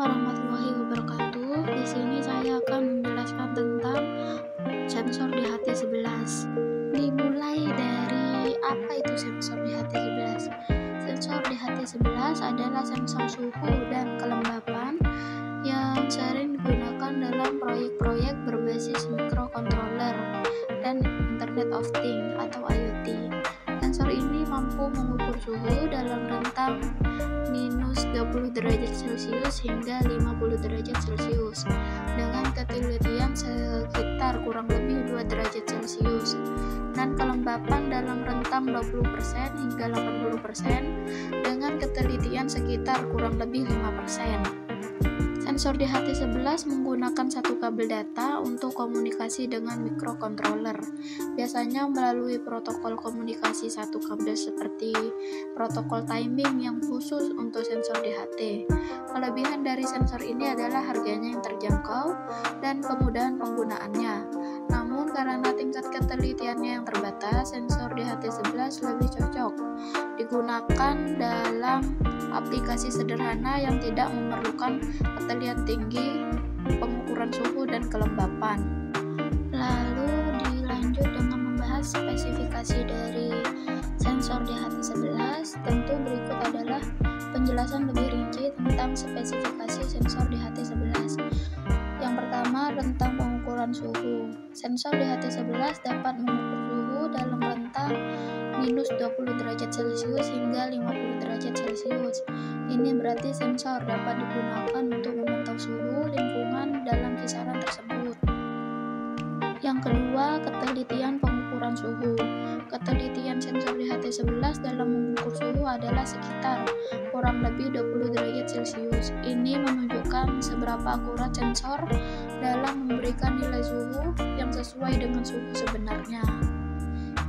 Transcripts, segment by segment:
warahmatullahi wabarakatuh. Di sini saya akan menjelaskan tentang sensor di HT11. Dimulai dari apa itu sensor di HT11? Sensor di HT11 adalah sensor suhu dan kelembapan yang sering digunakan dalam proyek-proyek berbasis microcontroller dan Internet of Things atau IoT. Sensor ini mampu mengukur suhu dalam rentang minus 20 derajat Celcius hingga 50 derajat Celcius dengan ketelitian sekitar kurang lebih 2 derajat Celcius dan kelembapan dalam rentang 20% hingga 80% dengan ketelitian sekitar kurang lebih 5%. Sensor di HT11 menggunakan satu kabel data untuk komunikasi dengan microcontroller, biasanya melalui protokol komunikasi satu kabel seperti protokol timing yang khusus untuk sensor DHT. Kelebihan dari sensor ini adalah harganya yang terjangkau dan kemudahan penggunaannya. Namun karena tingkat ketelitiannya yang terbatas, sensor DHT11 lebih cocok digunakan dalam aplikasi sederhana yang tidak memerlukan ketelitian tinggi, pengukuran suhu dan kelembapan. Lalu dilanjut dengan membahas spesifikasi dari sensor DHT11. Tentu berikut adalah penjelasan lebih rinci tentang spesifikasi sensor DHT11. Yang pertama, rentang pengukuran suhu. Sensor DHT11 dapat mengukur suhu dalam rentang minus 20 derajat Celcius hingga 50 derajat Celcius. Ini berarti sensor dapat digunakan untuk memantau suhu lingkungan dalam kisaran tersebut. Yang kedua, ketelitian pengukuran suhu. Ketelitian sensor DHT11 dalam mengukur suhu adalah sekitar kurang lebih 20 derajat Celcius. Ini menunjukkan seberapa akurat sensor dalam memberikan nilai suhu yang sesuai dengan suhu sebenarnya.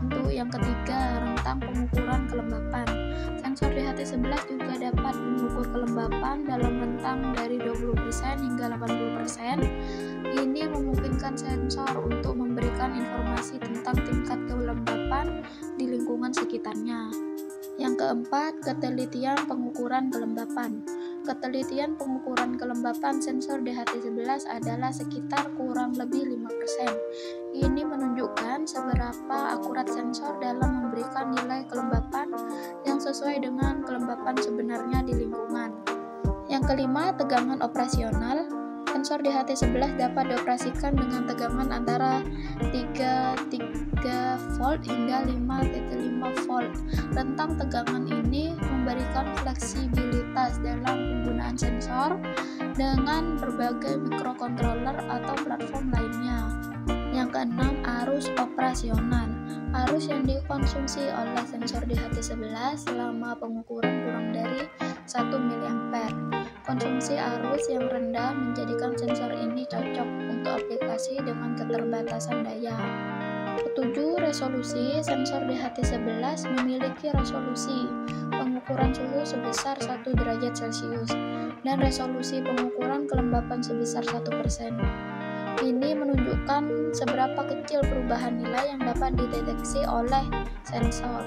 Untuk yang ketiga, rentang pengukuran kelembapan. Sensor DHT11 juga dapat mengukur kelembapan dalam rentang dari 20% hingga 80%. Ini memungkinkan sensor untuk memberikan informasi tentang tingkat kelembapan di lingkungan sekitarnya. Yang keempat, ketelitian pengukuran kelembapan. Ketelitian pengukuran kelembapan sensor DHT11 adalah sekitar kurang lebih 5%. Ini menunjukkan seberapa akurat sensor dalam memberikan nilai kelembapan yang sesuai dengan kelembapan sebenarnya di lingkungan. Yang kelima, tegangan operasional. Sensor DHT11 dapat dioperasikan dengan tegangan antara 3 volt hingga 5,5 volt. Rentang tegangan ini memberikan fleksibilitas dalam penggunaan sensor dengan berbagai microcontroller atau platform lainnya. Yang keenam, arus operasional. Arus yang dikonsumsi oleh sensor DHT11 selama pengukuran kurang dari 1 mA. Konsumsi arus yang rendah menjadikan sensor ini cocok untuk aplikasi dengan keterbatasan daya. Ketujuh, resolusi. Sensor DHT11 memiliki resolusi pengukuran suhu sebesar 1 derajat Celcius dan resolusi pengukuran kelembapan sebesar 1%. Ini menunjukkan seberapa kecil perubahan nilai yang dapat dideteksi oleh sensor.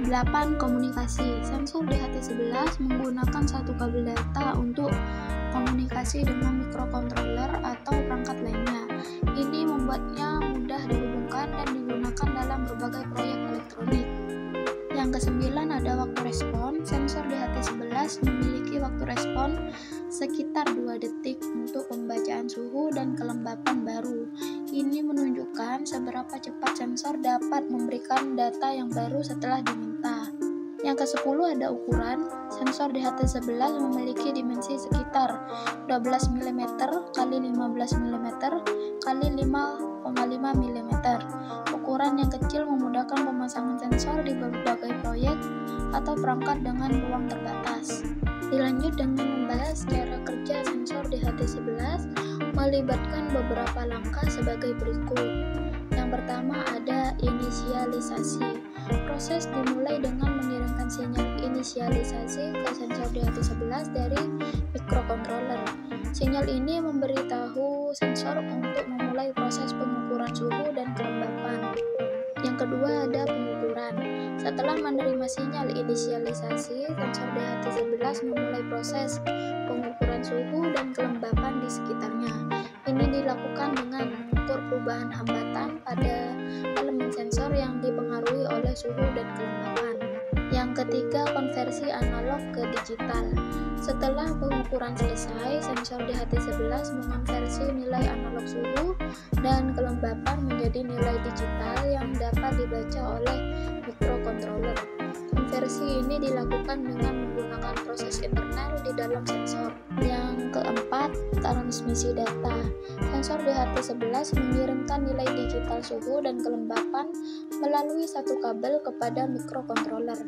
8. Komunikasi. Sensor DHT11 menggunakan satu kabel data untuk komunikasi dengan microcontroller atau perangkat lainnya. Ini membuatnya mudah dihubungkan dan digunakan dalam berbagai proyek elektronik. Yang kesembilan ada waktu respon. Sensor DHT11 memiliki waktu respon sekitar 2 detik untuk pembacaan suhu dan kelembapan baru. Ini menunjukkan seberapa cepat sensor dapat memberikan data yang baru setelah diminta. Yang ke-10 ada ukuran. Sensor DHT11 memiliki dimensi sekitar 12 mm x 15 mm x 5,5 mm. Ukuran yang kecil memudahkan pemasangan sensor di berbagai proyek atau perangkat dengan ruang terbatas. Dilanjut dengan membahas cara kerja sensor DHT11 melibatkan beberapa langkah sebagai berikut. Yang pertama ada inisialisasi. Proses dimulai dengan mengirimkan sinyal inisialisasi ke sensor DHT11 dari microcontroller. Sinyal ini memberitahu sensor untuk memulai proses pengukuran suhu dan kelembapan. Yang kedua ada pengukuran. Setelah menerima sinyal inisialisasi, sensor DHT11 memulai proses pengukuran suhu dan kelembapan di sekitarnya. Ini dilakukan dengan mengukur perubahan hambatan pada elemen sensor yang dipengaruhi oleh suhu dan kelembapan. Yang ketiga, konversi analog ke digital. Setelah pengukuran selesai, sensor DHT11 mengonversi nilai analog suhu dan kelembapan menjadi nilai digital yang dapat dibaca oleh microcontroller. Konversi ini dilakukan dengan menggunakan proses internal di dalam sensor. Yang keempat, transmisi data. Sensor DHT11 mengirimkan nilai digital suhu dan kelembapan melalui satu kabel kepada microcontroller.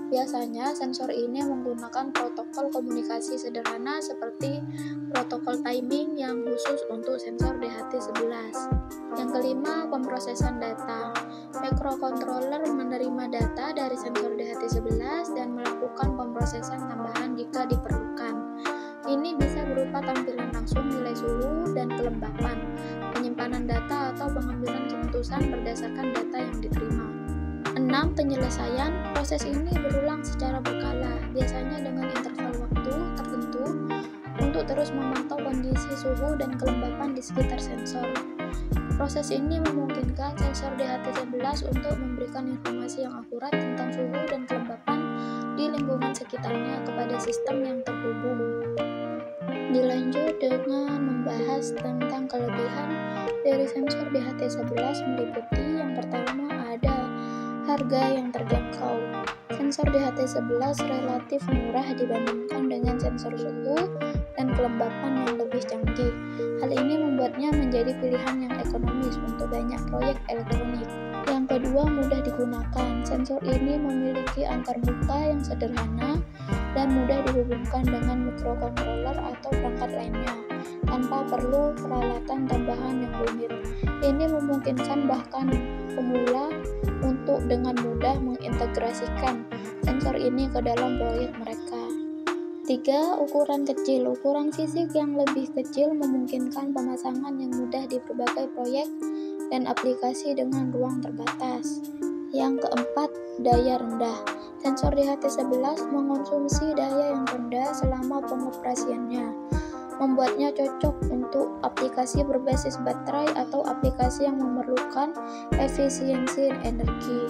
Biasanya sensor ini menggunakan protokol komunikasi sederhana seperti protokol timing yang khusus untuk sensor DHT11. Yang kelima, pemrosesan data. Microcontroller menerima data dari sensor DHT11 dan melakukan pemrosesan tambahan jika diperlukan. Ini bisa berupa tampilan langsung nilai suhu dan kelembapan, penyimpanan data atau pengambilan keputusan berdasarkan data yang diterima. 6. Penyelesaian. Proses ini berulang secara berkala, biasanya dengan interval waktu tertentu untuk terus memantau kondisi suhu dan kelembapan di sekitar sensor. Proses ini memungkinkan sensor DHT11 untuk memberikan informasi yang akurat tentang suhu dan kelembapan di lingkungan sekitarnya kepada sistem yang terhubung. Dilanjut dengan membahas tentang kelebihan dari sensor DHT11 meliputi yang pertama ada harga yang terjangkau. Sensor DHT11 relatif murah dibandingkan dengan sensor suhu dan kelembapan yang lebih canggih. Hal ini membuatnya menjadi pilihan yang ekonomis untuk banyak proyek elektronik. Yang kedua, mudah digunakan. Sensor ini memiliki antarmuka yang sederhana dan mudah dihubungkan dengan microcontroller atau perangkat lainnya tanpa perlu peralatan tambahan yang rumit. Ini memungkinkan bahkan pemula untuk dengan mudah mengintegrasikan sensor ini ke dalam proyek mereka. 3. Ukuran kecil. Ukuran fisik yang lebih kecil memungkinkan pemasangan yang mudah di berbagai proyek dan aplikasi dengan ruang terbatas. Yang keempat, daya rendah. Sensor DHT11 mengonsumsi daya yang rendah selama pengoperasiannya, membuatnya cocok untuk aplikasi berbasis baterai atau aplikasi yang memerlukan efisiensi energi.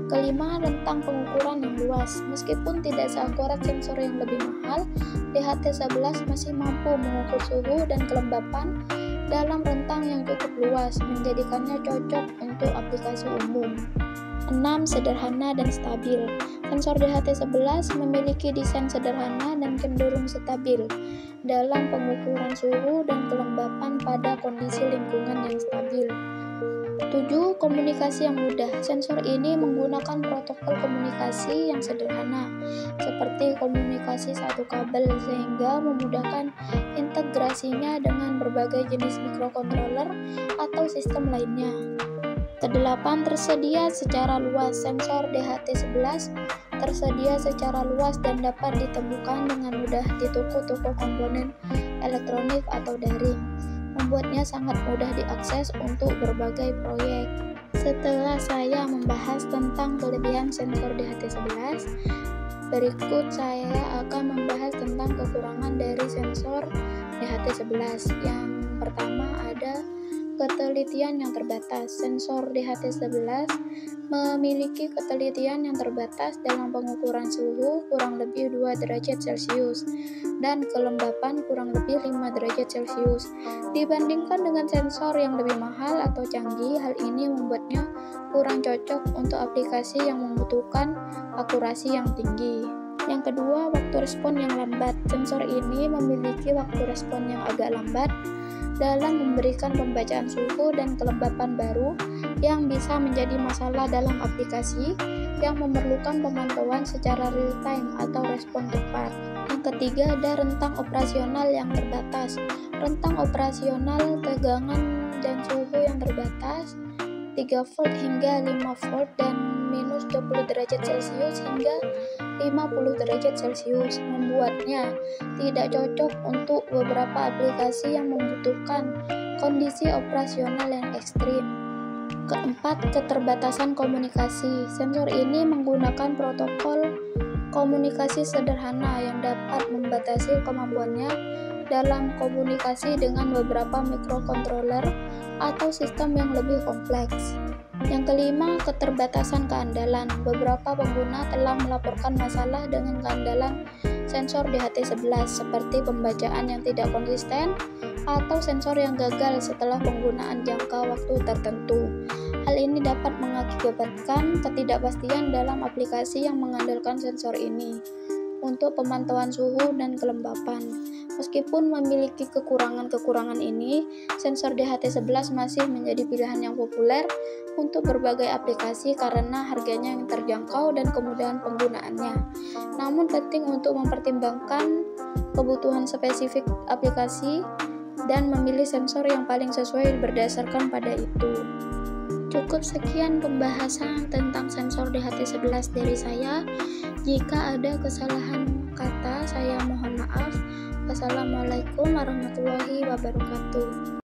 Kelima, rentang pengukuran yang luas. Meskipun tidak seakurat sensor yang lebih mahal, DHT11 masih mampu mengukur suhu dan kelembapan dalam rentang yang cukup luas, menjadikannya cocok untuk aplikasi umum. 6. Sederhana dan stabil. Sensor DHT11 memiliki desain sederhana dan cenderung stabil dalam pengukuran suhu dan kelembapan pada kondisi lingkungan yang stabil. 7. Komunikasi yang mudah. Sensor ini menggunakan protokol komunikasi yang sederhana, seperti komunikasi satu kabel, sehingga memudahkan integrasinya dengan berbagai jenis microcontroller atau sistem lainnya. 8. Tersedia secara luas. Sensor DHT11 tersedia secara luas dan dapat ditemukan dengan mudah di toko-toko komponen elektronik atau daring, membuatnya sangat mudah diakses untuk berbagai proyek. Setelah saya membahas tentang kelebihan sensor DHT11, berikut saya akan membahas tentang kekurangan dari sensor DHT11. Yang pertama ada ketelitian yang terbatas. Sensor DHT11 memiliki ketelitian yang terbatas dalam pengukuran suhu kurang lebih 2 derajat Celcius dan kelembapan kurang lebih 5 derajat Celcius. Dibandingkan dengan sensor yang lebih mahal atau canggih, hal ini membuatnya kurang cocok untuk aplikasi yang membutuhkan akurasi yang tinggi. Yang kedua, waktu respon yang lambat. Sensor ini memiliki waktu respon yang agak lambat dalam memberikan pembacaan suhu dan kelembapan baru yang bisa menjadi masalah dalam aplikasi yang memerlukan pemantauan secara real time atau respon cepat. Yang ketiga, ada rentang operasional yang terbatas. Rentang operasional tegangan dan suhu yang terbatas 3 volt hingga 5 volt dan minus 20 derajat Celcius hingga 50 derajat Celcius membuatnya tidak cocok untuk beberapa aplikasi yang membutuhkan kondisi operasional yang ekstrim. keempat, keterbatasan komunikasi. Sensor ini menggunakan protokol komunikasi sederhana yang dapat membatasi kemampuannya dalam komunikasi dengan beberapa microcontroller atau sistem yang lebih kompleks. Yang kelima, keterbatasan keandalan. Beberapa pengguna telah melaporkan masalah dengan keandalan sensor DHT11 seperti pembacaan yang tidak konsisten atau sensor yang gagal setelah penggunaan jangka waktu tertentu. Hal ini dapat mengakibatkan ketidakpastian dalam aplikasi yang mengandalkan sensor ini untuk pemantauan suhu dan kelembapan. Meskipun memiliki kekurangan-kekurangan ini, sensor DHT11 masih menjadi pilihan yang populer untuk berbagai aplikasi karena harganya yang terjangkau dan kemudahan penggunaannya. Namun penting untuk mempertimbangkan kebutuhan spesifik aplikasi dan memilih sensor yang paling sesuai berdasarkan pada itu. Cukup sekian pembahasan tentang sensor DHT11 dari saya. Jika ada kesalahan kata, saya mohon maaf. Wassalamualaikum warahmatullahi wabarakatuh.